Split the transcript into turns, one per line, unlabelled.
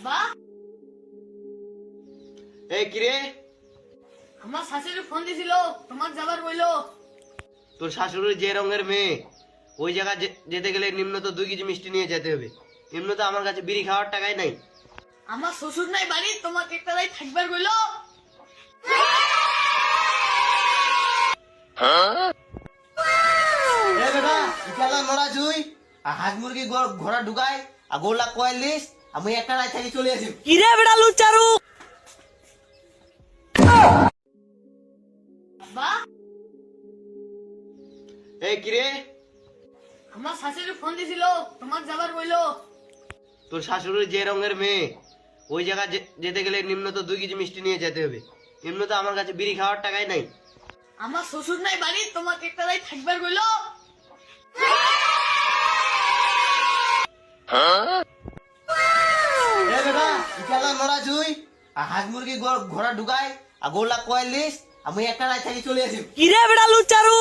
আব্বা
এই কিরে,
আমার শাশুড়ি ফোন দিছিল তোমার যাবার বইলো।
তোর শাশুড়ির যে রঙের মেয়ে ওই জায়গা যেতে গেলে নিম্নত 2 কেজি মিষ্টি নিয়ে যেতে হবে। নিম্নত আমার কাছে বিড়ি খাওয়ার টাকাই নাই।
আমার শ্বশুর নাই বাড়ি, তোমাকে একটা রাত থাকবার বইলো।
এ বেটা ইকালা নড়া জুই আর হাঁস মুরগি ঘোড়া ঢুকায় আর গোলা কয়েলিস আমি একটা রাত থাকি চলে আসি।
কিরে বেড়া লুচারু। আব্বা
এই কিরে,
আমার শাশুড়ি ফোন দিছিল তোমার যাবার বইলো।
তোর শাশুড়ির যে রঙের মেয়ে ওই জায়গা যেতে গেলে নিম্নত 2 কেজি মিষ্টি নিয়ে যেতে হবে। নিম্নত আমার কাছে বিড়ি খাওয়ার টাকাই নাই।
আমার শ্বশুর নাই বাড়ি, তোমাকে একটা রাত থাকবার বইলো।
এ বেটা ইকালা নড়া জুই আর হাঁস মুরগি ঘোড়া ঢুকায় আর গোলা কয়েলিস আমি একটা রাত থাকি চলে আসি।
কিরে বেড়া লুচারু।